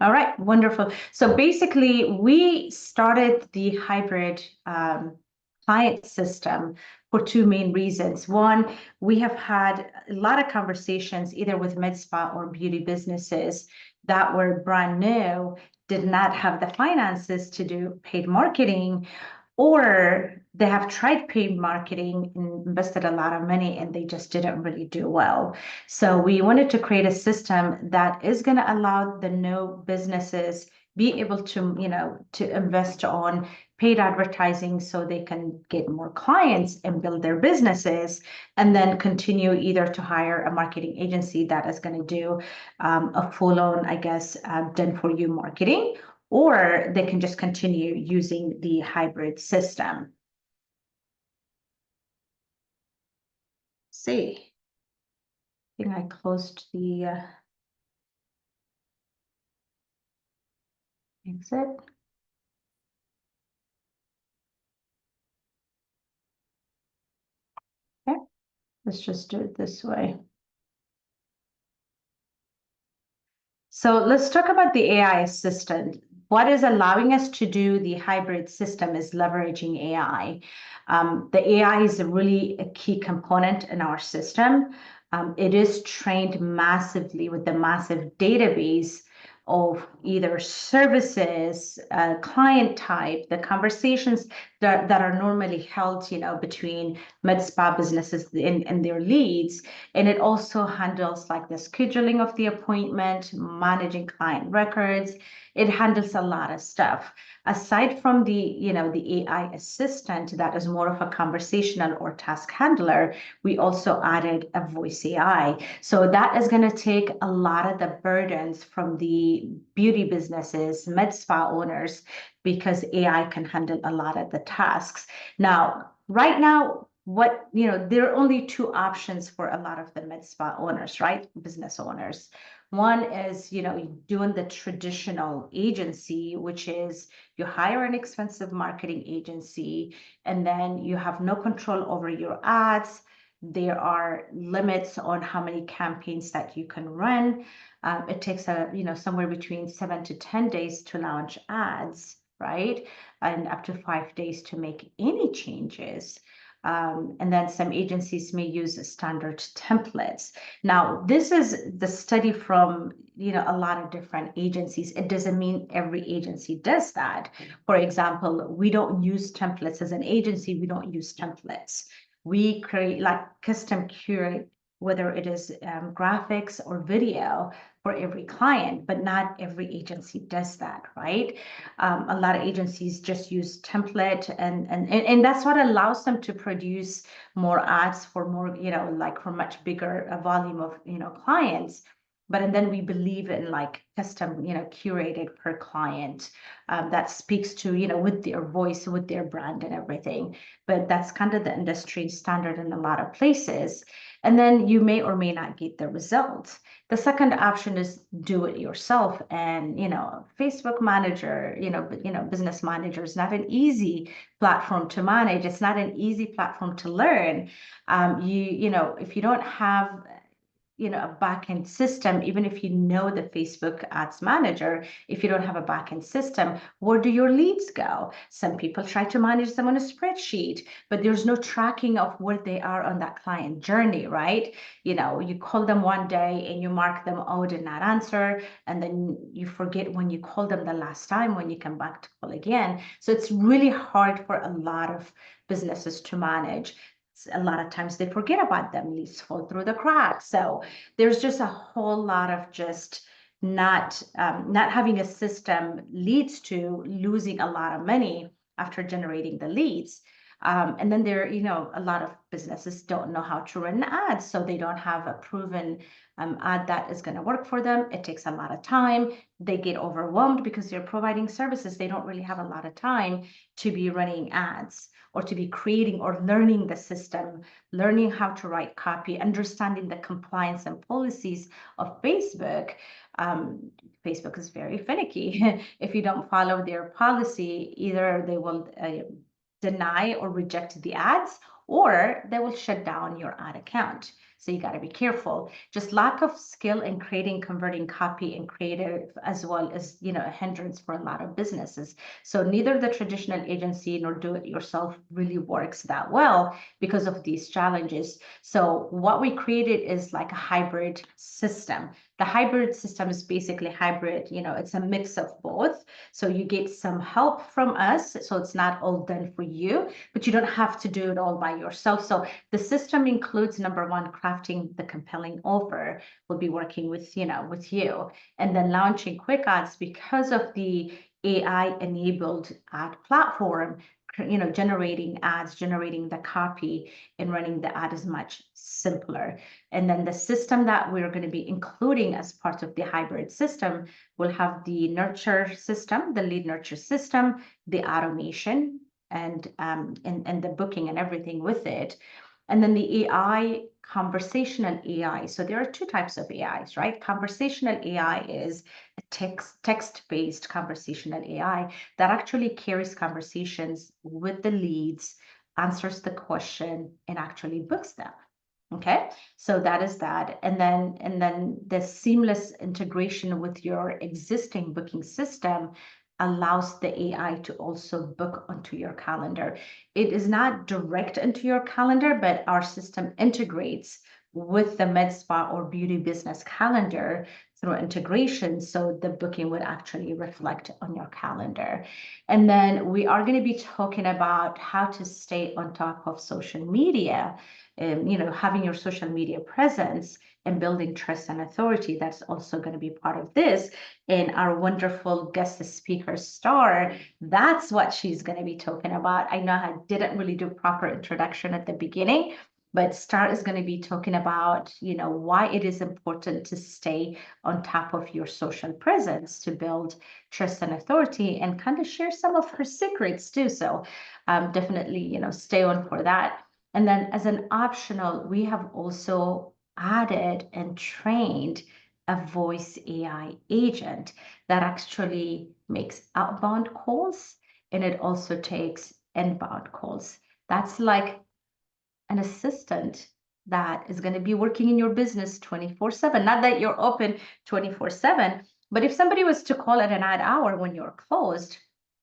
All right, wonderful. So basically, we started the hybrid client system for two main reasons. One, we have had a lot of conversations either with med spa or beauty businesses that were brand new, did not have the finances to do paid marketing, or they have tried paid marketing and invested a lot of money and they just didn't really do well. So we wanted to create a system that is going to allow the new businesses be able to, to invest on paid advertising so they can get more clients and build their businesses, and then continue either to hire a marketing agency that is going to do a full-on, I guess, done for you marketing, or they can just continue using the hybrid system. See, I think I closed the exit. Okay, let's just do it this way. So let's talk about the AI assistant. What is allowing us to do the hybrid system is leveraging AI. The AI is really a key component in our system. It is trained massively with the massive database of either services, client type, the conversations that are normally held, between med spa businesses and their leads. And it also handles like the scheduling of the appointment, managing client records. It handles a lot of stuff. Aside from the AI assistant that is more of a conversational or task handler, we also added a voice AI. So that is going to take a lot of the burdens from the beauty businesses, med spa owners, because AI can handle a lot of the tasks. Now, right now, there are only two options for a lot of the med spa owners, right? Business owners. One is, doing the traditional agency, which is you hire an expensive marketing agency, and then you have no control over your ads. There are limits on how many campaigns that you can run. It takes somewhere between 7 to 10 days to launch ads, right? And up to 5 days to make any changes. And then some agencies may use standard templates. Now, this is the study from a lot of different agencies. It doesn't mean every agency does that. For example, we don't use templates as an agency. We don't use templates. We create like custom curate, whether it is graphics or video for every client, but not every agency does that, right? A lot of agencies just use template, and that's what allows them to produce more ads for more, like for much bigger volume of, clients. And then we believe in like custom, curated per client that speaks to, with their voice, with their brand and everything. But that's kind of the industry standard in a lot of places. And then you may or may not get the results. The second option is do it yourself. And, Facebook Manager, Business Manager is not an easy platform to manage. It's not an easy platform to learn. If you don't have a backend system, even if you know the Facebook Ads Manager, if you don't have a backend system, where do your leads go? Some people try to manage them on a spreadsheet, but there's no tracking of where they are on that client journey, right? You call them one day and you mark them, oh, did not answer, and then you forget when you called them the last time when you come back to call again. So it's really hard for a lot of businesses to manage. A lot of times they forget about them, leads fall through the cracks. So there's just a whole lot of just not having a system leads to losing a lot of money after generating the leads. And then a lot of businesses don't know how to run ads, so they don't have a proven ad that is going to work for them. It takes a lot of time. They get overwhelmed because they're providing services. They don't really have a lot of time to be running ads, or to be creating or learning the system, learning how to write copy, understanding the compliance and policies of Facebook. Facebook is very finicky. If you don't follow their policy, either they will deny or reject the ads, or they will shut down your ad account. So you got to be careful. Just lack of skill in creating, converting copy and creative, as well as, you know, a hindrance for a lot of businesses. So neither the traditional agency nor do it yourself really works that well because of these challenges. So what we created is like a hybrid system. The hybrid system is basically hybrid, you know, it's a mix of both. So you get some help from us. So it's not all done for you, but you don't have to do it all by yourself. So the system includes, number one, crafting the compelling offer. We'll be working with, you know, with you, and then launching quick ads because of the AI enabled ad platform, you know, generating ads, generating the copy and running the ad is much simpler. And then the system that we're going to be including as part of the hybrid system will have the nurture system, the lead nurture system, the automation, and the booking and everything with it. And then the AI, conversational AI. So there are two types of AIs, right? Conversational AI is a text-based conversational AI that actually carries conversations with the leads, answers the question, and actually books them. Okay, so that is that. And then the seamless integration with your existing booking system allows the AI to also book onto your calendar. It is not direct into your calendar, but our system integrates with the med spa or beauty business calendar through integration, so the booking would actually reflect on your calendar. And then we are going to be talking about how to stay on top of social media, you know, having your social media presence and building trust and authority. That's also going to be part of this. And our wonderful guest speaker Star, that's what she's going to be talking about. I know I didn't really do proper introduction at the beginning, but Star is going to be talking about, you know, why it is important to stay on top of your social presence to build trust and authority, and kind of share some of her secrets too. So definitely, you know, stay on for that. And then as an optional, we have also added and trained a voice AI agent that actually makes outbound calls, and it also takes inbound calls. That's like an assistant that is going to be working in your business 24/7. Not that you're open 24/7, but if somebody was to call at an odd hour when you're closed,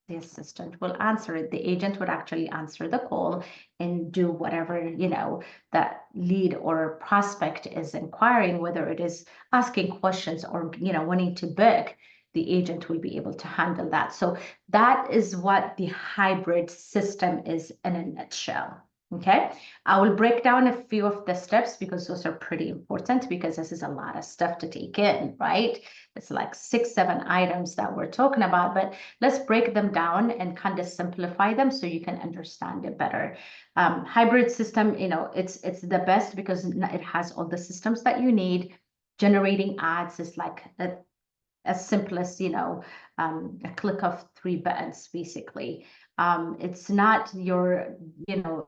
the assistant will answer it. The agent would actually answer the call and do whatever, you know, that lead or prospect is inquiring, whether it is asking questions or, you know, wanting to book. The agent will be able to handle that. So that is what the hybrid system is in a nutshell. Okay, I will break down a few of the steps because those are pretty important, because this is a lot of stuff to take in, right? It's like 6, 7 items that we're talking about, but let's break them down and kind of simplify them so you can understand it better. Hybrid system, you know, it's the best because it has all the systems that you need. Generating ads is like as simple as, you know, a click of 3 buttons, basically. It's not your, you know,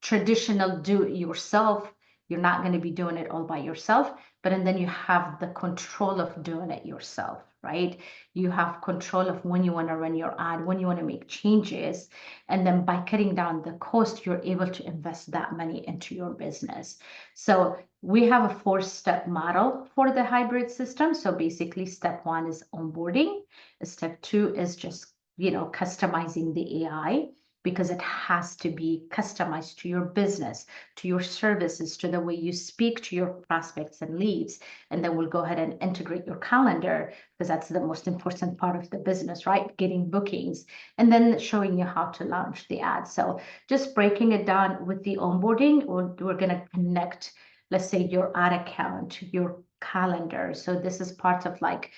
traditional do-it-yourself. You're not going to be doing it all by yourself, but and then you have the control of doing it yourself, right? You have control of when you want to run your ad, when you want to make changes, and then by cutting down the cost, you're able to invest that money into your business. So we have a 4-step model for the hybrid system. So basically, step 1 is onboarding. Step 2 is just, you know, customizing the AI, because it has to be customized to your business, to your services, to the way you speak to your prospects and leads. And then we'll go ahead and integrate your calendar, because that's the most important part of the business, right? Getting bookings, and then showing you how to launch the ad. So just breaking it down with the onboarding, we're going to connect, let's say, your ad account, your calendar. So this is part of like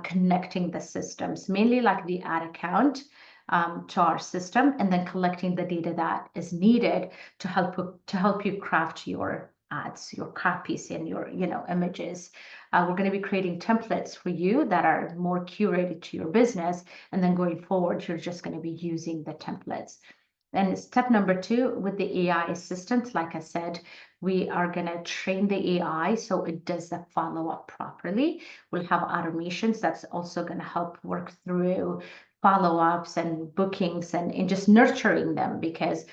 connecting the systems, mainly like the ad account to our system, and then collecting the data that is needed to help you craft your ads, your copies, and your, you know, images. We're going to be creating templates for you that are more curated to your business, and then going forward, you're just going to be using the templates. And step number 2 with the AI assistant, like I said, we are going to train the AI so it does the follow-up properly. We'll have automations that's also going to help work through follow-ups and bookings and just nurturing them, because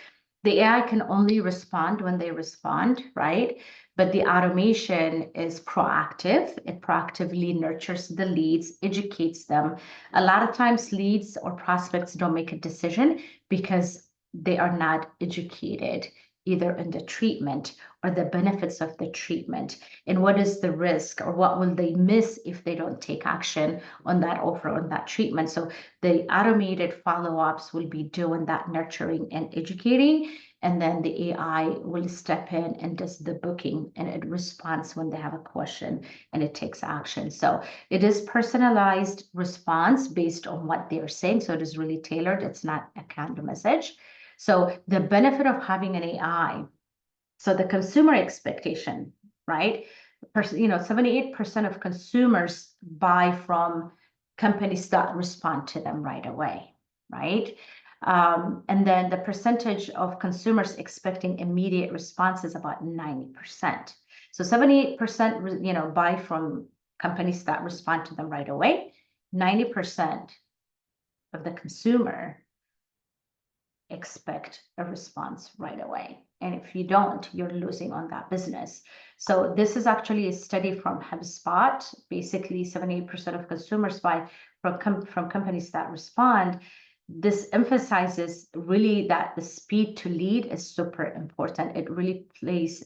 The AI can only respond when they respond, right? But the automation is proactive. It proactively nurtures the leads, educates them. A lot of times leads or prospects don't make a decision because they are not educated either in the treatment or the benefits of the treatment and what is the risk or what will they miss if they don't take action on that offer, on that treatment. So the automated follow-ups will be doing that nurturing and educating, and then the AI will step in and does the booking, and it responds when they have a question and it takes action. So it is personalized response based on what they're saying. So it is really tailored. It's not a canned message. So the benefit of having an AI, so the consumer expectation, right? 78% of consumers buy from companies that respond to them right away, right? And then the percentage of consumers expecting immediate response is about 90%. So 78%, buy from companies that respond to them right away. 90% of the consumer expect a response right away. And if you don't, you're losing on that business. So this is actually a study from HubSpot. Basically, 78% of consumers buy from companies that respond. This emphasizes really that the speed to lead is super important. It really plays,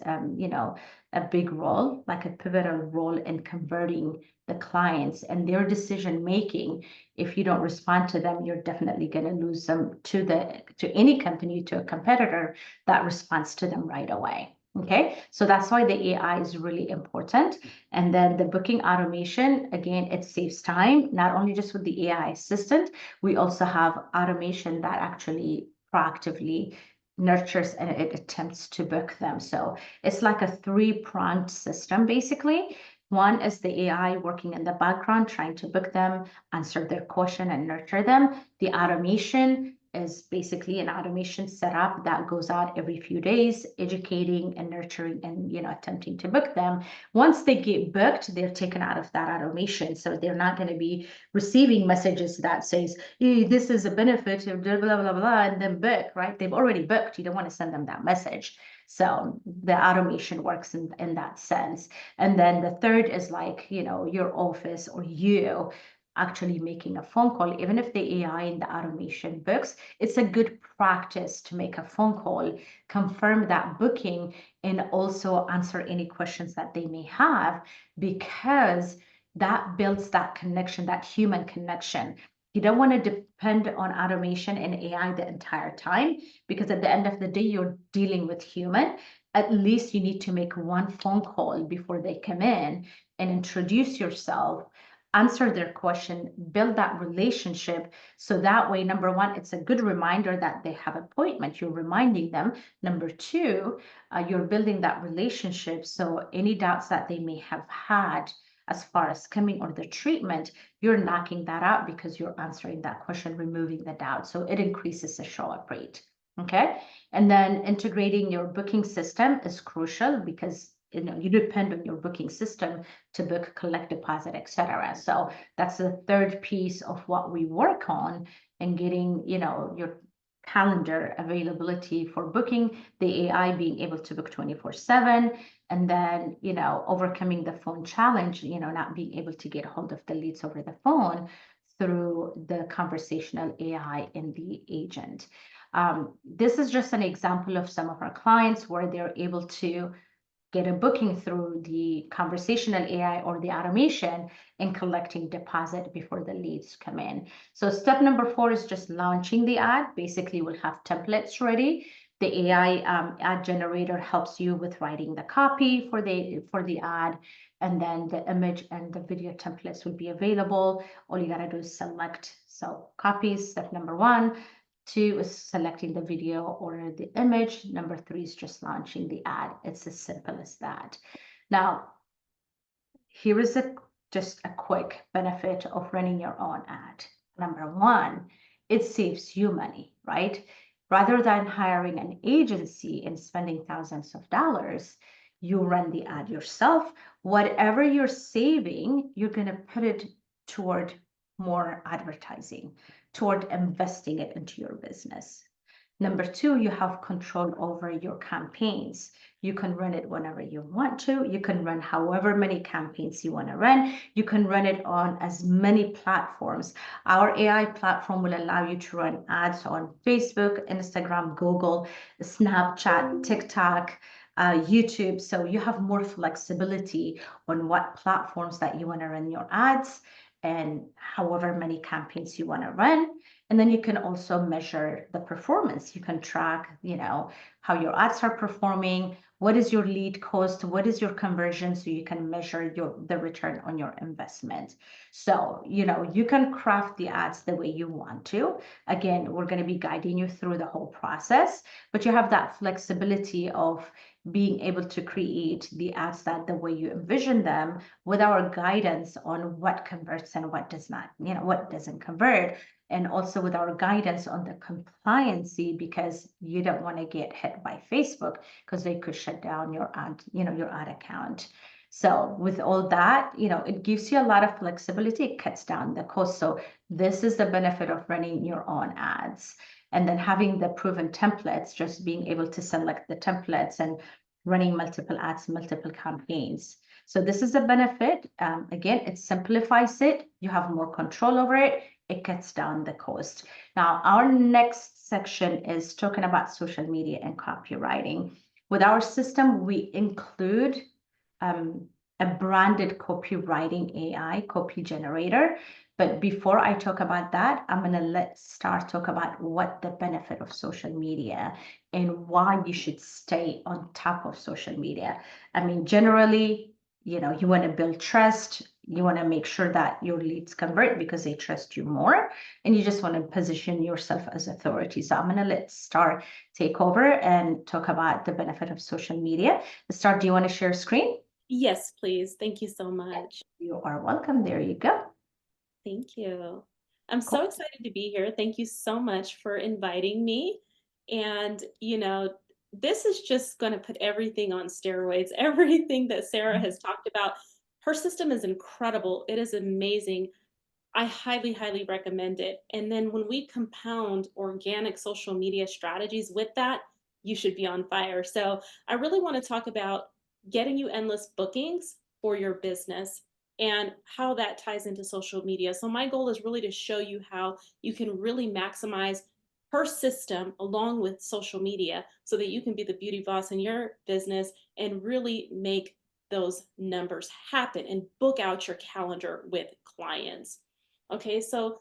a big role, like a pivotal role in converting the clients and their decision making. If you don't respond to them, you're definitely going to lose them to any company, to a competitor that responds to them right away. Okay, so that's why the AI is really important. And then the booking automation, again, it saves time, not only just with the AI assistant, we also have automation that actually proactively nurtures and it attempts to book them. So it's like a three-pronged system, basically. One is the AI working in the background, trying to book them, answer their question, and nurture them. The automation is basically an automation setup that goes out every few days, educating and nurturing and attempting to book them. Once they get booked, they're taken out of that automation. So they're not going to be receiving messages that says, hey, this is a benefit of blah, blah, blah, blah, and then book, right? They've already booked. You don't want to send them that message. So the automation works in that sense. And then the third is like, your office or you actually making a phone call. Even if the AI and the automation books, it's a good practice to make a phone call, confirm that booking, and also answer any questions that they may have, because that builds that connection, that human connection. You don't want to depend on automation and AI the entire time, because at the end of the day, you're dealing with human. At least you need to make one phone call before they come in and introduce yourself, answer their question, build that relationship. So that way, number one, it's a good reminder that they have an appointment. You're reminding them. Number two, you're building that relationship. So any doubts that they may have had as far as coming or the treatment, you're knocking that out because you're answering that question, removing the doubt. So it increases the show up rate. Okay. And then integrating your booking system is crucial, because you depend on your booking system to book, collect deposit, etc. So that's the third piece of what we work on, and getting your calendar availability for booking, the AI being able to book 24/7, and then overcoming the phone challenge, not being able to get hold of the leads over the phone through the conversational AI in the agent. This is just an example of some of our clients where they're able to get a booking through the conversational AI or the automation and collecting deposit before the leads come in. So step number 4 is just launching the ad. Basically, we'll have templates ready. The AI ad generator helps you with writing the copy for the ad, and then the image and the video templates will be available. All you gotta do is select. So copies, step number 1. 2 is selecting the video or the image. Number 3 is just launching the ad. It's as simple as that. Now, here is just a quick benefit of running your own ad. Number 1, it saves you money, right? Rather than hiring an agency and spending thousands of dollars, you run the ad yourself. Whatever you're saving, you're going to put it toward more advertising, toward investing it into your business. Number two, you have control over your campaigns. You can run it whenever you want to. You can run however many campaigns you want to run. You can run it on as many platforms. Our AI platform will allow you to run ads on Facebook, Instagram, Google, Snapchat, TikTok, YouTube. So you have more flexibility on what platforms that you want to run your ads and however many campaigns you want to run. And then you can also measure the performance. You can track, how your ads are performing, what is your lead cost, what is your conversion, so you can measure the return on your investment. So, you can craft the ads the way you want to. Again, we're going to be guiding you through the whole process, but you have that flexibility of being able to create the ads that the way you envision them with our guidance on what converts and what does not, what doesn't convert. And also with our guidance on the compliancy, because you don't want to get hit by Facebook because they could shut down your ad account. So with all that, it gives you a lot of flexibility. It cuts down the cost. So this is the benefit of running your own ads. And then having the proven templates, just being able to select the templates and running multiple ads, multiple campaigns. So this is a benefit. Again, it simplifies it. You have more control over it. It cuts down the cost. Now, our next section is talking about social media and copywriting. With our system, we include a branded copywriting AI, copy generator. But before I talk about that, I'm going to talk about what the benefit of social media and why you should stay on top of social media. I mean, generally, you want to build trust. You want to make sure that your leads convert because they trust you more, and you just want to position yourself as authority. So I'm going to let Star take over and talk about the benefit of social media. Star, do you want to share screen? Yes, please. Thank you so much. You are welcome. There you go. Thank you. I'm so excited to be here. Thank you so much for inviting me. And, this is just going to put everything on steroids. Everything that Sarah has talked about. Her system is incredible. It is amazing. I highly, highly recommend it. And then when we compound organic social media strategies with that, you should be on fire. So I really want to talk about getting you endless bookings for your business and how that ties into social media. So my goal is really to show you how you can really maximize her system along with social media so that you can be the beauty boss in your business and really make those numbers happen and book out your calendar with clients. Okay, so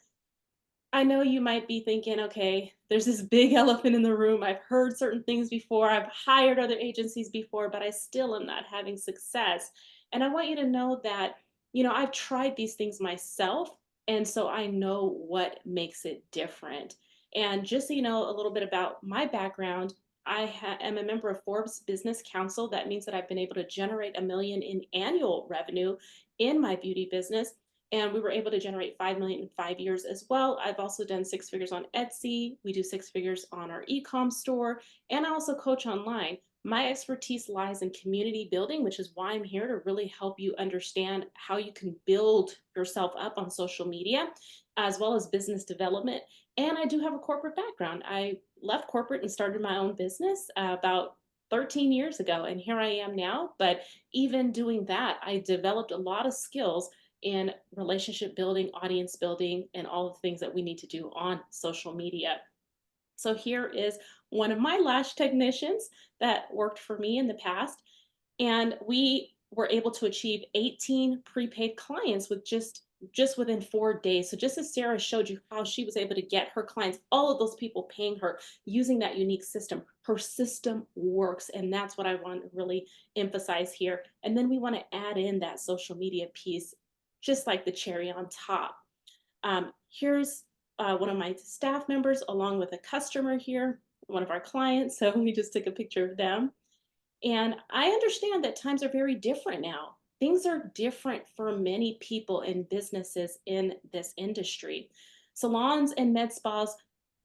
I know you might be thinking, okay, there's this big elephant in the room. I've heard certain things before. I've hired other agencies before, but I still am not having success. And I want you to know that, I've tried these things myself. And so I know what makes it different. And just so you know a little bit about my background, am a member of Forbes Business Council. That means that I've been able to generate $1 million in annual revenue in my beauty business, and we were able to generate 5 million in 5 years as well. I've also done 6 figures on Etsy. We do 6 figures on our e-com store, and I also coach online. My expertise lies in community building, which is why I'm here to really help you understand how you can build yourself up on social media, as well as business development. And I do have a corporate background. I left corporate and started my own business about 13 years ago, and here I am now. But even doing that, I developed a lot of skills in relationship building, audience building, and all the things that we need to do on social media. So here is one of my lash technicians that worked for me in the past. And we were able to achieve 18 prepaid clients with just within 4 days. So just as Sarah showed you how she was able to get her clients, all of those people paying her using that unique system, her system works. And that's what I want to really emphasize here. And then we want to add in that social media piece, just like the cherry on top. Here's one of my staff members along with a customer here, one of our clients. So we just took a picture of them. And I understand that times are very different now. Things are different for many people and businesses in this industry. Salons and med spas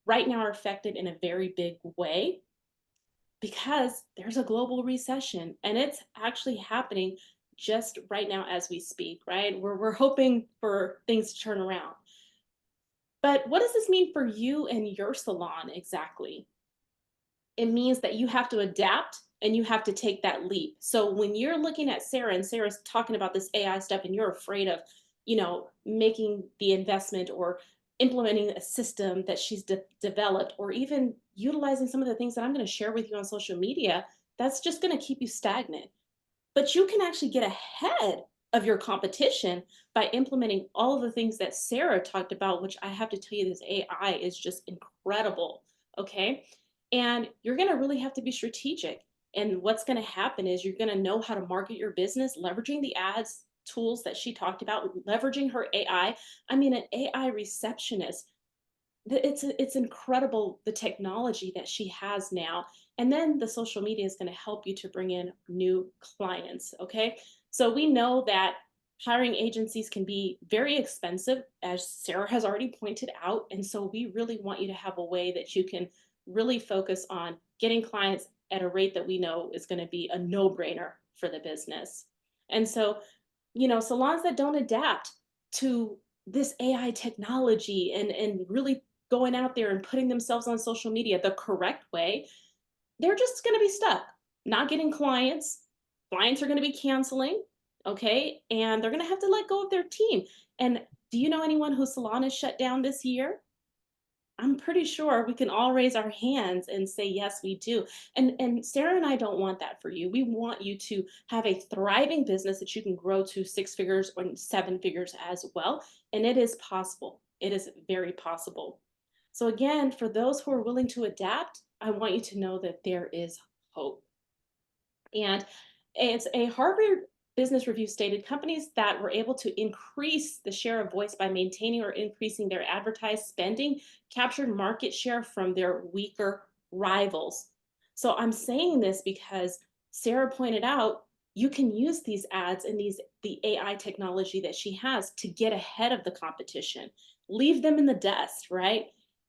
right now are affected in a very big way because there's a global recession and it's actually happening just right now as we speak, right? We're hoping for things to turn around. But what does this mean for you and your salon exactly? it means that you have to adapt and you have to take that leap. So when you're looking at Sarah and Sarah's talking about this AI stuff and you're afraid of, making the investment or implementing a system that she's developed or even utilizing some of the things that I'm going to share with you on social media, that's just going to keep you stagnant. But you can actually get ahead of your competition by implementing all of the things that Sarah talked about, which I have to tell you, this AI is just incredible. Okay. And you're going to really have to be strategic. And what's going to happen is you're going to know how to market your business, leveraging the ads tools that she talked about, leveraging her AI. I mean, an AI receptionist, it's incredible the technology that she has now. And then the social media is going to help you to bring in new clients. Okay, so we know that hiring agencies can be very expensive, as Sarah has already pointed out, and so we really want you to have a way that you can really focus on getting clients at a rate that we know is going to be a no-brainer for the business. And so, salons that don't adapt to this AI technology and really going out there and putting themselves on social media the correct way, they're just going to be stuck, not getting clients. Clients are going to be canceling, okay? And they're going to have to let go of their team. And do you know anyone whose salon is shut down this year? I'm pretty sure we can all raise our hands and say, yes, we do. And Sarah and I don't want that for you. We want you to have a thriving business that you can grow to 6 figures or 7 figures as well. And it is possible. It is very possible. So again, for those who are willing to adapt, I want you to know that there is hope. And it's a Harvard Business Review stated companies that were able to increase the share of voice by maintaining or increasing their advertised spending captured market share from their weaker rivals. So I'm saying this because Sarah pointed out you can use these ads and the AI technology that she has to get ahead of the competition, leave them in the dust, right?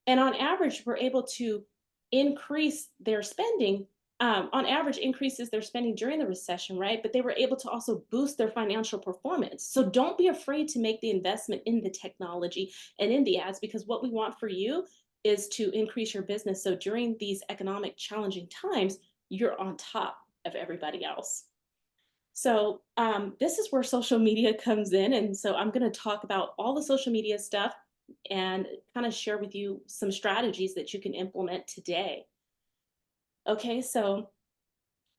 And on average, we're able to increase their spending, on average increases their spending during the recession, right? But they were able to also boost their financial performance. So don't be afraid to make the investment in the technology and in the ads, because what we want for you is to increase your business. So during these economic challenging times, you're on top of everybody else. So this is where social media comes in. And so I'm going to talk about all the social media stuff and kind of share with you some strategies that you can implement today. Okay, so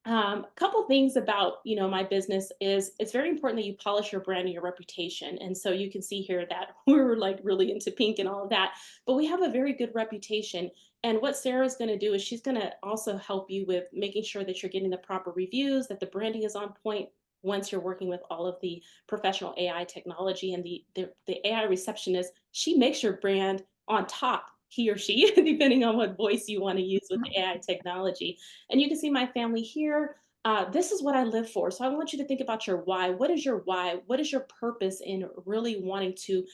a couple things about my business is it's very important that you polish your brand and your reputation. And so you can see here that we're like really into pink and all of that, but we have a very good reputation. And what Sarah's going to do is she's going to also help you with making sure that you're getting the proper reviews, that the branding is on point once you're working with all of the professional AI technology. And the AI receptionist, she makes your brand on top, he or she, depending on what voice you want to use with the AI technology. And you can see my family here. This is what I live for. So I want you to think about your why. What is your why? What is your purpose in really wanting to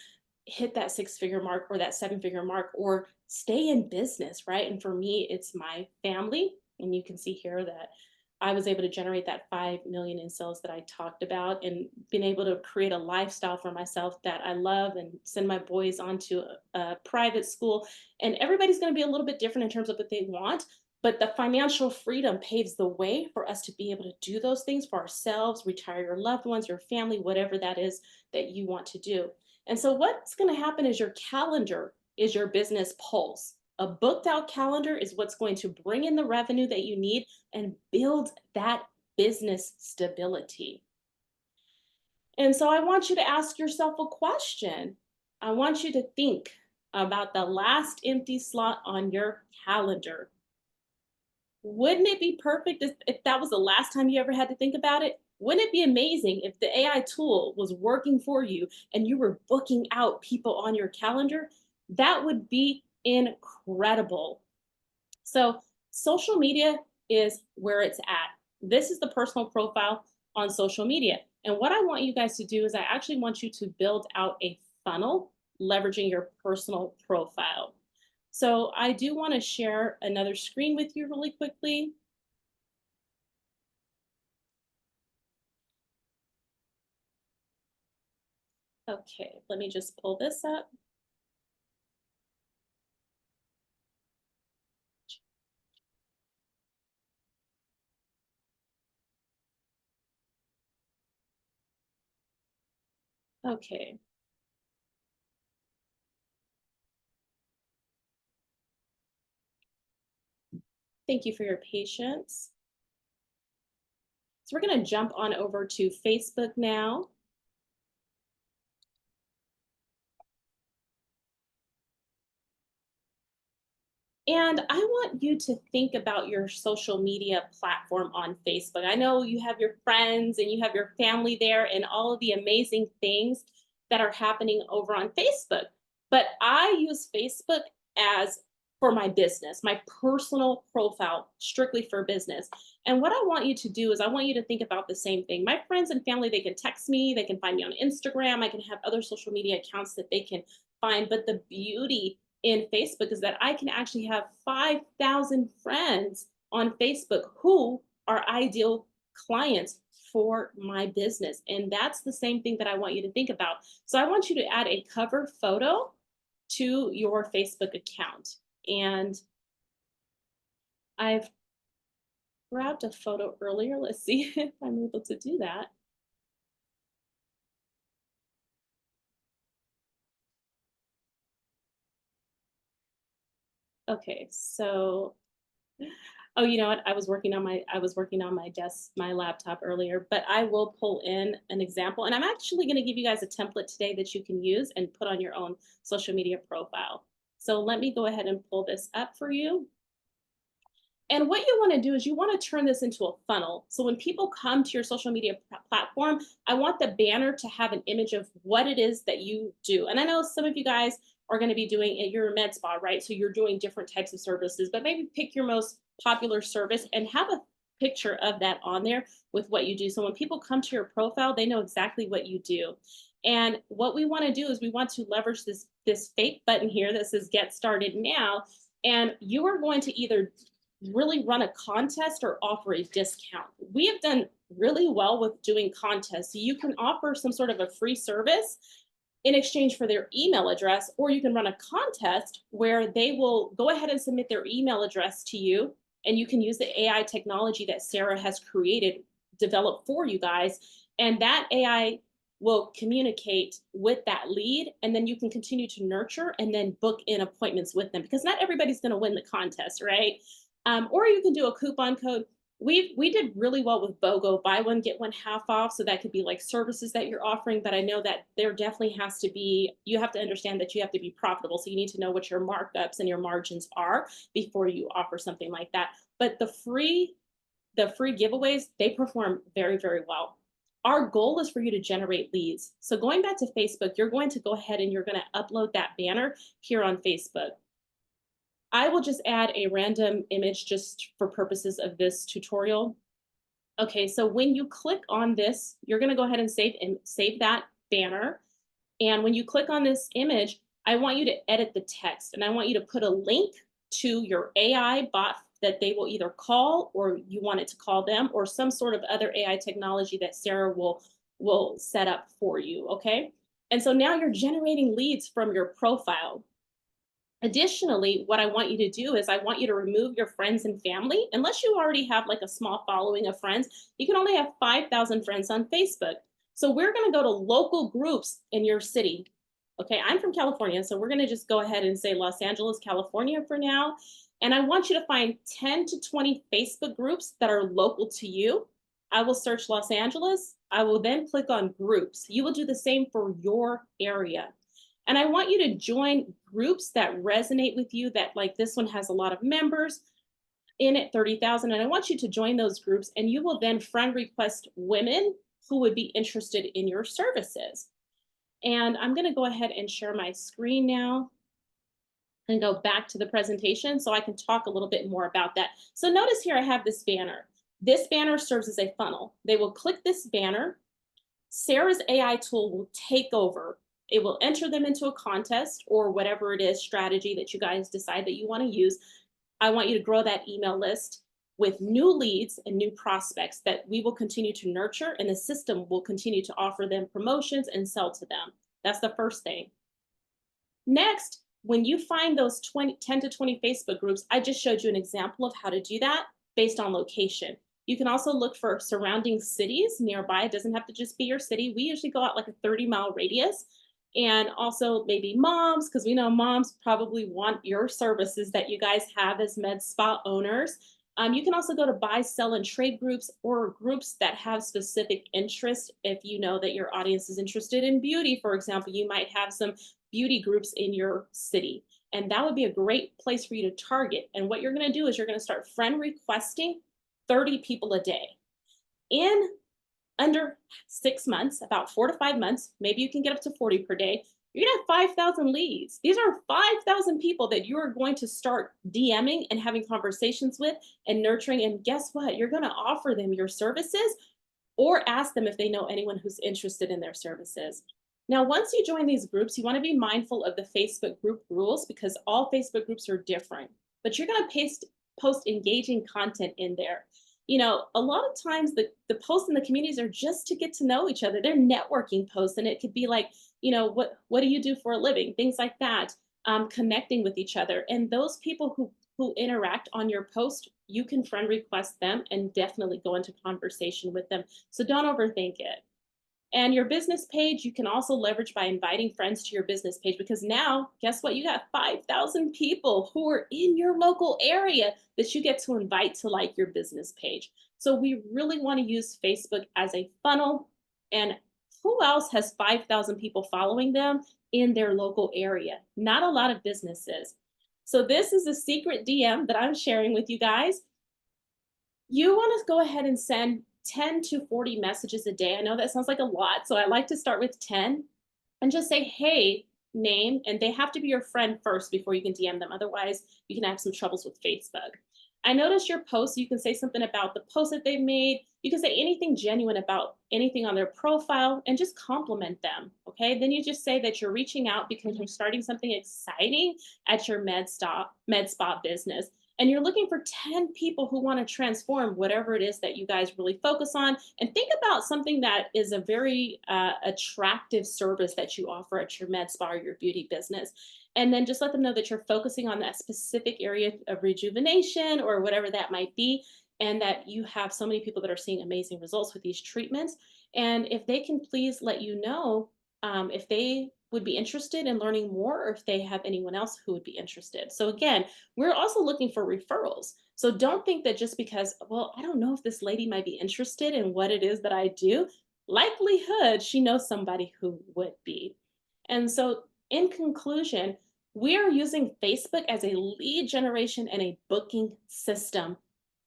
hit that 6 figure mark or that 7 figure mark or stay in business, right? And for me, it's my family. And you can see here that I was able to generate that 5 million in sales that I talked about and been able to create a lifestyle for myself that I love and send my boys onto a private school. And everybody's going to be a little bit different in terms of what they want, but the financial freedom paves the way for us to be able to do those things for ourselves, retire your loved ones, your family, whatever that is that you want to do. And so what's going to happen is your calendar is your business pulse. A booked out calendar is what's going to bring in the revenue that you need and build that business stability. And so I want you to ask yourself a question. I want you to think about the last empty slot on your calendar. Wouldn't it be perfect if that was the last time you ever had to think about it? Wouldn't it be amazing if the AI tool was working for you and you were booking out people on your calendar? That would be incredible. So social media is where it's at. This is the personal profile on social media. And what I want you guys to do is I actually want you to build out a funnel leveraging your personal profile. So I do want to share another screen with you really quickly. Okay, let me just pull this up. Okay. Thank you for your patience. So we're going to jump on over to Facebook now. And I want you to think about your social media platform on Facebook. I know you have your friends and you have your family there and all of the amazing things that are happening over on Facebook. But I use Facebook as for my business, my personal profile, strictly for business. And what I want you to do is I want you to think about the same thing. My friends and family, they can text me, they can find me on Instagram, I can have other social media accounts that they can find. But the beauty in Facebook is that I can actually have 5,000 friends on Facebook who are ideal clients for my business. And that's the same thing that I want you to think about. So I want you to add a cover photo to your Facebook account. And I've grabbed a photo earlier. Let's see if I'm able to do that. Okay, so oh, you know what? I was working on my desk, my laptop earlier, but I will pull in an example. And I'm actually going to give you guys a template today that you can use and put on your own social media profile. So let me go ahead and pull this up for you. And what you want to do is you want to turn this into a funnel. So when people come to your social media platform, I want the banner to have an image of what it is that you do. And I know some of you guys are going to be doing it, you're a med spa, right? So you're doing different types of services, but maybe pick your most popular service and have a picture of that on there with what you do. So when people come to your profile, they know exactly what you do. And what we want to do is we want to leverage this fake button here that says get started now. And you are going to either really run a contest or offer a discount. We have done really well with doing contests. So you can offer some sort of a free service in exchange for their email address, or you can run a contest where they will go ahead and submit their email address to you, and you can use the AI technology that Sarah has created, developed for you guys, and that AI will communicate with that lead, and then you can continue to nurture and then book in appointments with them, because not everybody's going to win the contest, right? Or you can do a coupon code. We did really well with BOGO, buy one get one half off. So that could be like services that you're offering, but I know that there definitely has to be, you have to understand that you have to be profitable. So you need to know what your markups and your margins are before you offer something like that. But the free giveaways, they perform very, very well. Our goal is for you to generate leads. So going back to Facebook, you're going to go ahead and you're going to upload that banner here on Facebook. I will just add a random image just for purposes of this tutorial. Okay, so when you click on this, you're going to go ahead and save that banner. And when you click on this image, I want you to edit the text, and I want you to put a link to your AI bot that they will either call, or you want it to call them, or some sort of other AI technology that Sarah will set up for you. Okay, and so now you're generating leads from your profile. Additionally, what I want you to do is I want you to remove your friends and family. Unless you already have like a small following of friends, you can only have 5,000 friends on Facebook. So we're going to go to local groups in your city. Okay, I'm from California, so we're going to just go ahead and say Los Angeles, California for now. And I want you to find 10 to 20 Facebook groups that are local to you. I will search Los Angeles. I will then click on groups. You will do the same for your area. And I want you to join groups that resonate with you, that like this one has a lot of members in it, 30,000. And I want you to join those groups, and you will then friend request women who would be interested in your services. And I'm going to go ahead and share my screen now and go back to the presentation so I can talk a little bit more about that. So notice here I have this banner. This banner serves as a funnel. They will click this banner. Sarah's AI tool will take over. It will enter them into a contest or whatever it is strategy that you guys decide that you want to use. I want you to grow that email list with new leads and new prospects that we will continue to nurture, and the system will continue to offer them promotions and sell to them. That's the first thing. Next, when you find those 10 to 20 Facebook groups, I just showed you an example of how to do that based on location. You can also look for surrounding cities nearby. It doesn't have to just be your city. We usually go out like a 30-mile radius. And also maybe moms, because we know moms probably want your services that you guys have as med spa owners. You can also go to buy, sell, and trade groups or groups that have specific interests. If you know that your audience is interested in beauty, for example, you might have some beauty groups in your city. And that would be a great place for you to target. And what you're going to do is you're going to start friend requesting 30 people a day. In under 6 months, about 4 to 5 months, maybe you can get up to 40 per day. You're gonna have 5,000 leads. These are 5,000 people that you are going to start DMing and having conversations with and nurturing. And guess what? You're gonna offer them your services or ask them if they know anyone who's interested in their services. Now, once you join these groups, you want to be mindful of the Facebook group rules because all Facebook groups are different, but you're going to post engaging content in there. You know, a lot of times the posts in the communities are just to get to know each other. They're networking posts, and it could be like, you know, what do you do for a living? Things like that, connecting with each other. And those people who interact on your post, you can friend request them and definitely go into conversation with them. So don't overthink it. And your business page, you can also leverage by inviting friends to your business page because now, guess what? You got 5,000 people who are in your local area that you get to invite to like your business page. So we really want to use Facebook as a funnel. And who else has 5,000 people following them in their local area? Not a lot of businesses. So this is a secret DM that I'm sharing with you guys. You want to go ahead and send 10 to 40 messages a day. I know that sounds like a lot, so I like to start with 10 and just say, hey, name, and they have to be your friend first before you can DM them. Otherwise, you can have some troubles with Facebook. I noticed your posts. You can say something about the post that they've made. You can say anything genuine about anything on their profile and just compliment them. Okay. Then you just say that you're reaching out because you're starting something exciting at your med spa business. And you're looking for 10 people who want to transform whatever it is that you guys really focus on. And think about something that is a very attractive service that you offer at your med spa or your beauty business. And then just let them know that you're focusing on that specific area of rejuvenation or whatever that might be, and that you have so many people that are seeing amazing results with these treatments. And if they can please let you know if they would be interested in learning more or if they have anyone else who would be interested. So again, we're also looking for referrals. So don't think that just because, well, I don't know if this lady might be interested in what it is that I do, likelihood she knows somebody who would be. And so in conclusion, we are using Facebook as a lead generation and a booking system.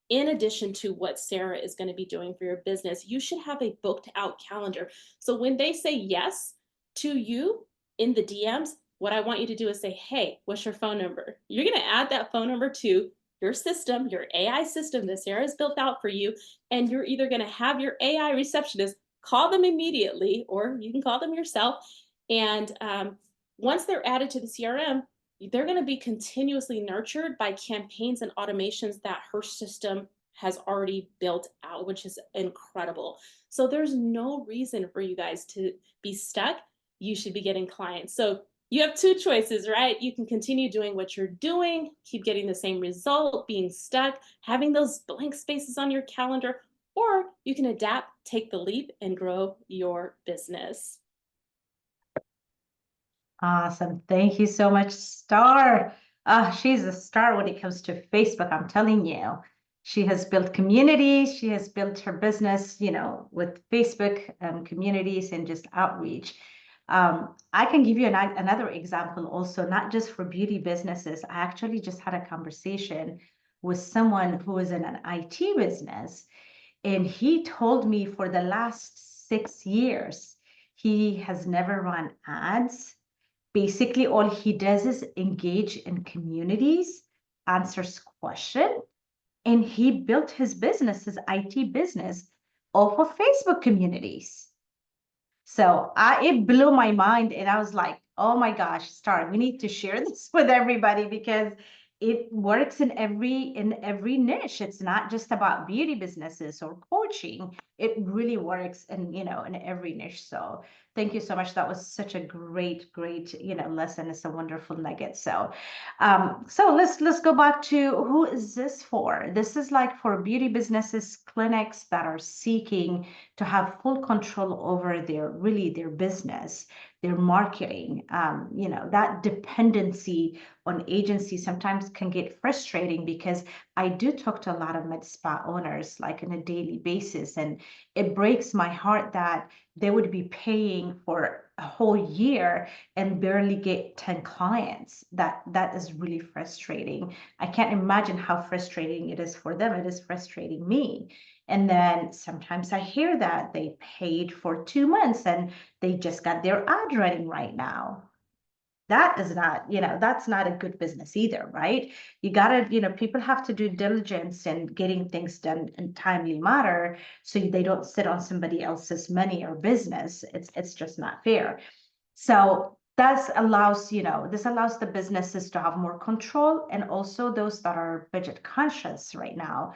In addition to what Sarah is going to be doing for your business, you should have a booked out calendar. So when they say yes to you in the DMs, what I want you to do is say, hey, what's your phone number? You're going to add that phone number to your system, your AI system that Sarah has built out for you. And you're either going to have your AI receptionist call them immediately, or you can call them yourself. And once they're added to the CRM, they're going to be continuously nurtured by campaigns and automations that her system has already built out, which is incredible. So there's no reason for you guys to be stuck. You should be getting clients. So you have two choices, right? You can continue doing what you're doing, keep getting the same result, being stuck, having those blank spaces on your calendar, or you can adapt, take the leap, and grow your business. Awesome. Thank you so much, Star. She's a star when it comes to Facebook, I'm telling you. She has built communities. She has built her business, you know, with Facebook communities and just outreach. I can give you another example also, not just for beauty businesses. I actually just had a conversation with someone who is in an IT business, and he told me for the last 6 years, he has never run ads. Basically, all he does is engage in communities, answers questions, and he built his business, his IT business, off of Facebook communities. So it blew my mind, and I was like, oh my gosh, Star, we need to share this with everybody because it works in every niche. It's not just about beauty businesses or coaching. it really works in, in every niche. So thank you so much. That was such a great, lesson. It's a wonderful nugget. So let's go back to, who is this for? This is like for beauty businesses, clinics that are seeking to have full control over their business, their marketing. That dependency on agency sometimes can get frustrating, because I do talk to a lot of med spa owners like on a daily basis, and it breaks my heart that they would be paying for a whole year and barely get 10 clients. That is really frustrating. I can't imagine how frustrating it is for them. It is frustrating me. And then sometimes I hear that they paid for 2 months and they just got their ad running right now. That is not, that's not a good business either, right? You gotta, people have to do diligence and getting things done in timely manner, so they don't sit on somebody else's money or business. It's just not fair. So this allows the businesses to have more control, and also those that are budget conscious right now,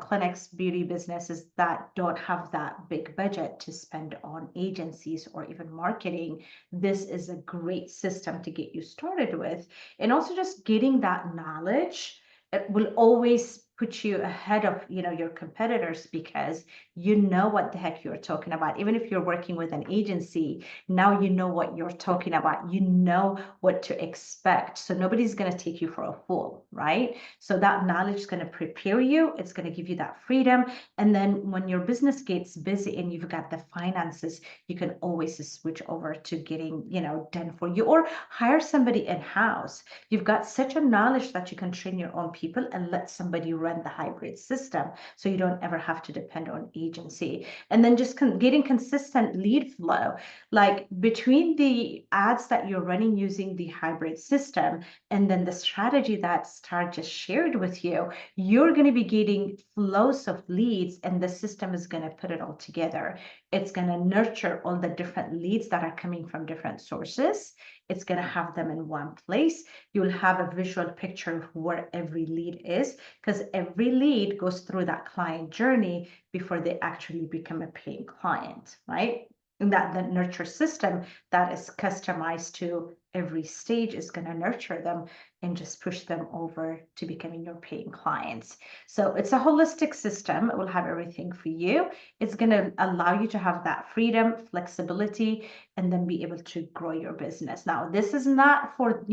clinics, beauty businesses that don't have that big budget to spend on agencies or even marketing. This is a great system to get you started with. And also just getting that knowledge, it will always put you ahead of, your competitors, because you know what the heck you're talking about. Even if you're working with an agency, now you know what you're talking about. You know what to expect. So nobody's going to take you for a fool, right? So that knowledge is going to prepare you. It's going to give you that freedom. And then when your business gets busy and you've got the finances, you can always switch over to getting, done for you, or hire somebody in-house. You've got such a knowledge that you can train your own people and let somebody run the hybrid system, so you don't ever have to depend on agency. And then just getting consistent lead flow, like between the ads that you're running using the hybrid system and then the strategy that Star just shared with you, you're going to be getting flows of leads, and the system is going to put it all together. It's going to nurture all the different leads that are coming from different sources. It's going to have them in one place. You'll have a visual picture of where every lead is, because every lead goes through that client journey before they actually become a paying client, right? And that the nurture system that is customized to every stage is going to nurture them and just push them over to becoming your paying clients. So it's a holistic system. It will have everything for you. It's going to allow you to have that freedom, flexibility, and then be able to grow your business. Now, this is not for,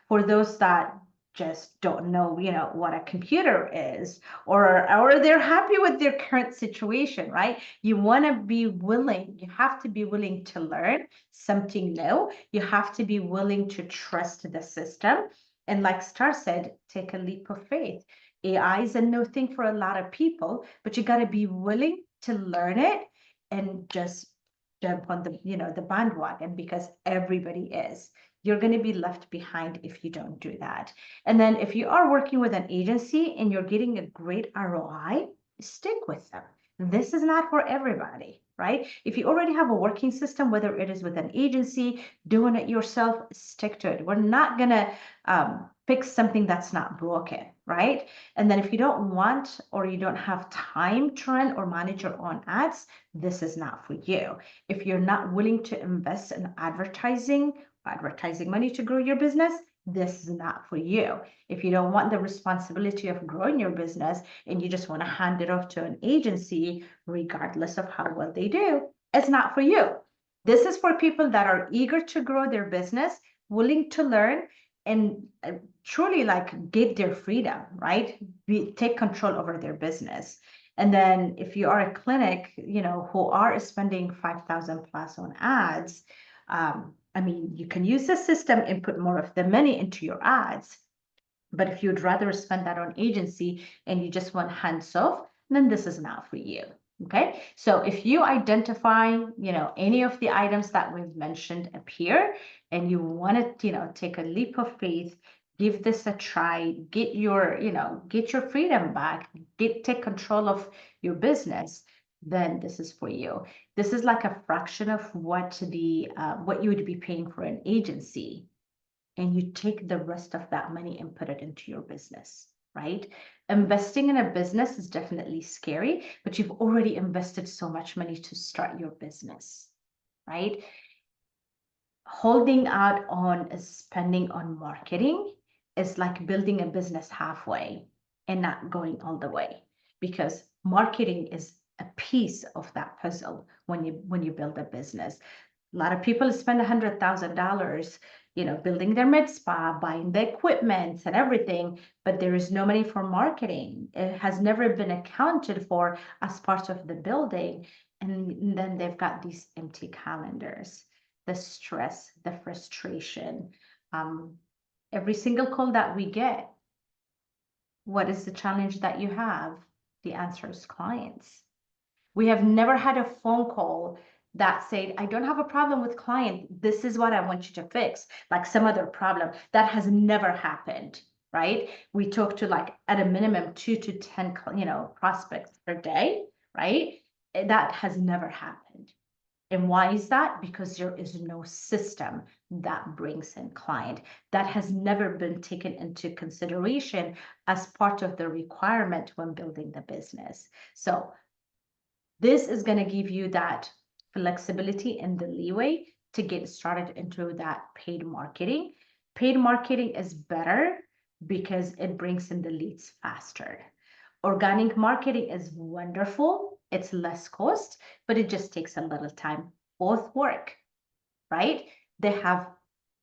for those that just don't know, what a computer is, or they're happy with their current situation, right? You want to be willing, you have to be willing to learn something new. You have to be willing to trust the system. And like Star said, take a leap of faith. AI is a new thing for a lot of people, but you got to be willing to learn it and just jump on the bandwagon, because everybody is. You're going to be left behind if you don't do that. And then if you are working with an agency and you're getting a great ROI, stick with them. This is not for everybody, right? If you already have a working system, whether it is with an agency, doing it yourself, stick to it. We're not going to fix something that's not broken, right? And then if you don't want, or you don't have time to run or manage your own ads, this is not for you. If you're not willing to invest in advertising money to grow your business, this is not for you. If you don't want the responsibility of growing your business and you just want to hand it off to an agency, regardless of how well they do, it's not for you. This is for people that are eager to grow their business, willing to learn, and truly like get their freedom, right? Take control over their business. And then if you are a clinic, who are spending 5,000 plus on ads, I mean, you can use the system and put more of the money into your ads. But if you'd rather spend that on agency and you just want hands off, then this is not for you. Okay. So if you identify, any of the items that we've mentioned up here, and you want to, take a leap of faith, give this a try, get your freedom back, take control of your business, then this is for you. This is like a fraction of what you would be paying for an agency, and you take the rest of that money and put it into your business, right? Investing in a business is definitely scary, but you've already invested so much money to start your business, right? Holding out on spending on marketing is like building a business halfway and not going all the way, because marketing is a piece of that puzzle when you build a business. A lot of people spend $100,000, building their med spa, buying the equipment and everything, but there is no money for marketing. It has never been accounted for as part of the building. And then they've got these empty calendars, the stress, the frustration. Every single call that we get, what is the challenge that you have? The answer is clients. We have never had a phone call that said, I don't have a problem with client. This is what I want you to fix, like some other problem. That has never happened, right? We talk to like at a minimum 2 to 10, prospects per day, right? That has never happened. And why is that? Because there is no system that brings in client. That has never been taken into consideration as part of the requirement when building the business. So this is going to give you that flexibility and the leeway to get started into that paid marketing. Paid marketing is better because it brings in the leads faster. Organic marketing is wonderful. It's less cost, but it just takes a little time. Both work, right? They have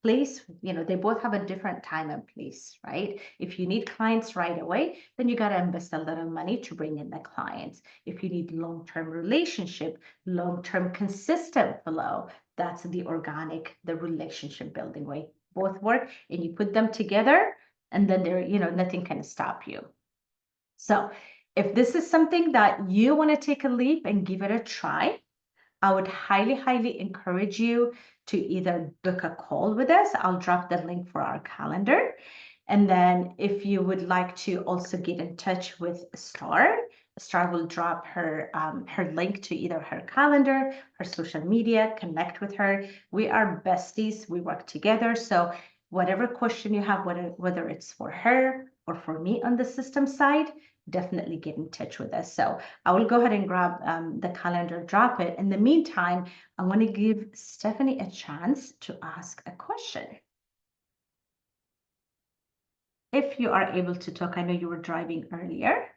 place, they both have a different time and place, right? If you need clients right away, then you got to invest a little money to bring in the clients. If you need long-term relationship, long-term consistent flow, that's the organic, the relationship building way. Both work, and you put them together, and then nothing can stop you. So if this is something that you want to take a leap and give it a try, I would highly, highly encourage you to either book a call with us. I'll drop the link for our calendar. And then if you would like to also get in touch with Star will drop her link to either her calendar, her social media, connect with her. We are besties. We work together. So whatever question you have, whether it's for her or for me on the system side, definitely get in touch with us. So I will go ahead and grab the calendar, drop it. In the meantime, I want to give Stephanie a chance to ask a question. If you are able to talk, I know you were driving earlier.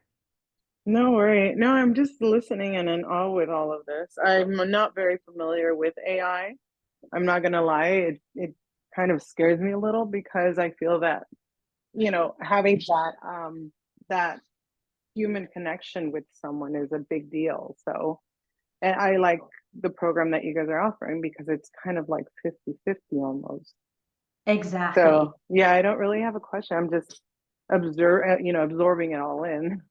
No worry. No, I'm just listening and in awe with all of this. I'm not very familiar with AI. I'm not gonna lie, it kind of scares me a little because I feel that, having that human connection with someone is a big deal. So, and I like the program that you guys are offering because it's kind of like 50-50 almost. Exactly. So yeah, I don't really have a question. I'm just absorbing it all in.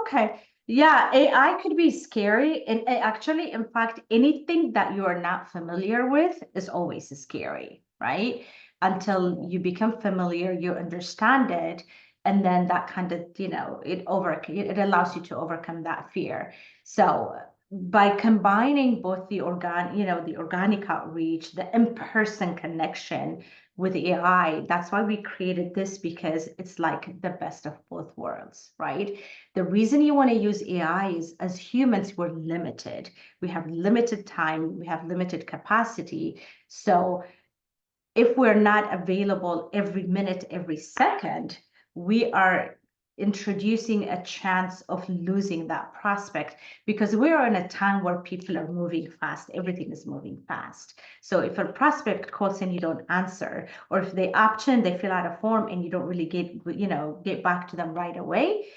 Okay. Yeah, AI could be scary. And actually, in fact, anything that you are not familiar with is always scary, right? Until you become familiar, you understand it. And then that kind of, it allows you to overcome that fear. So by combining both the organic outreach, the in-person connection with AI, that's why we created this, because it's like the best of both worlds, right? The reason you want to use AI is, as humans, we're limited. We have limited time, we have limited capacity. So if we're not available every minute, every second, we are introducing a chance of losing that prospect, because we are in a time where people are moving fast. Everything is moving fast. So if a prospect calls and you don't answer, or if they opt in, they fill out a form and you don't really get back to them right away,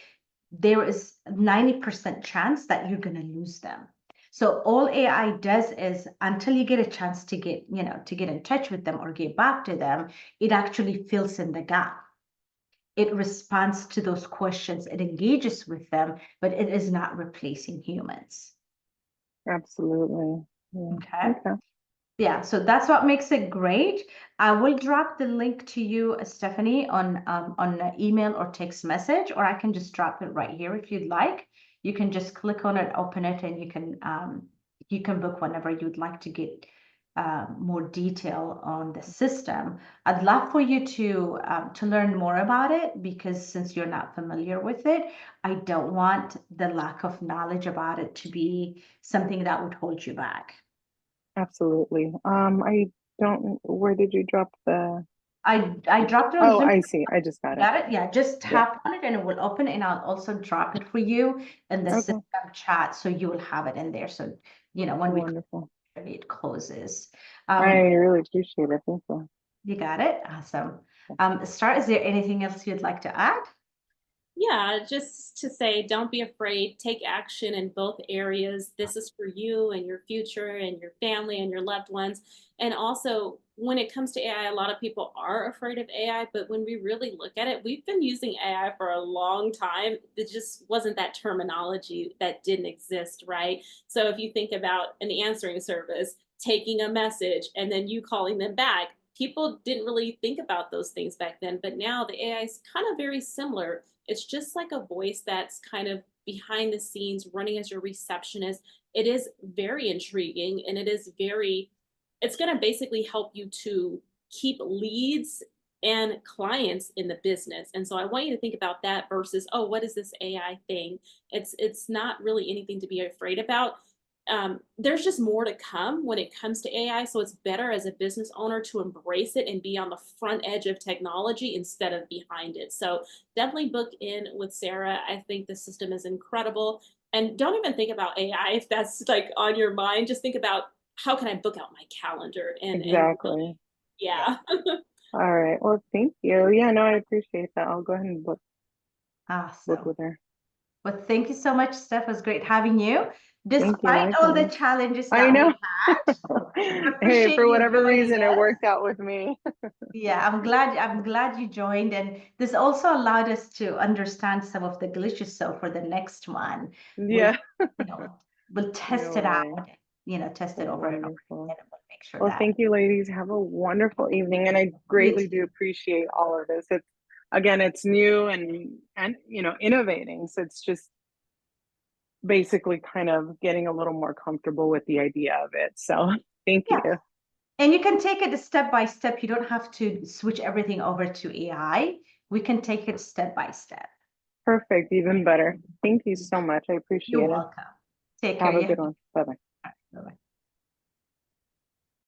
there is a 90% chance that you're going to lose them. So all AI does is, until you get a chance to get in touch with them or get back to them, it actually fills in the gap. It responds to those questions, it engages with them, but it is not replacing humans. Absolutely. Yeah. Okay. Yeah, so that's what makes it great. I will drop the link to you, Stephanie, on email or text message, or I can just drop it right here if you'd like. You can just click on it, open it, and you can book whenever you'd like to get more detail on the system. I'd love for you to learn more about it, because since you're not familiar with it, I don't want the lack of knowledge about it to be something that would hold you back. Absolutely. I don't, where did you drop the? I dropped it on Oh, Zoom. I see. I just got it. Got it? Yeah, just Yeah. tap on it and it will open, and I'll also drop it for you in the Okay. system chat, so you will have it in there. So, when Wonderful. it closes. I really appreciate it. Thank you. You got it? Awesome. Star, is there anything else you'd like to add? Yeah, just to say, don't be afraid. Take action in both areas. This is for you and your future and your family and your loved ones. And also, when it comes to AI, a lot of people are afraid of AI, but when we really look at it, we've been using AI for a long time. It just wasn't that terminology that didn't exist, right? So if you think about an answering service, taking a message, and then you calling them back, people didn't really think about those things back then. But now the AI is kind of very similar. It's just like a voice that's kind of behind the scenes running as your receptionist. It is very intriguing, and it's going to basically help you to keep leads and clients in the business. And so I want you to think about that versus, oh, what is this AI thing? It's not really anything to be afraid about. There's just more to come when it comes to AI. So it's better as a business owner to embrace it and be on the front edge of technology instead of behind it. So definitely book in with Sarah. I think the system is incredible. And don't even think about AI if that's like on your mind. Just think about, how can I book out my calendar? And Exactly. yeah. All right. Well, thank you. Yeah, no, I appreciate that. I'll go ahead and book Awesome. with her. Well, thank you so much, Steph. It was great having you. Thank you. Despite all the Likewise. challenges I that we know. had, Hey, appreciate for you whatever joining reason, it us. worked out with me. Yeah, I'm glad you joined, and this also allowed us to understand some of the glitches. So for the next one, we'll Yeah. we'll test No it out, way. test it over and over Wonderful. again, and we'll make sure Well, that thank you, ladies. Have a wonderful evening. And I you greatly too. do appreciate all of this. It's again, it's new and innovating. So it's just basically kind of getting a little more comfortable with the idea of it. So thank you. Yeah. And you can take it step by step. You don't have to switch everything over to AI. We can take it step by step. Perfect. Even better. Thank you so much. I You're appreciate it. welcome. Take care. Have a Yeah. good one. Bye bye. Bye-bye.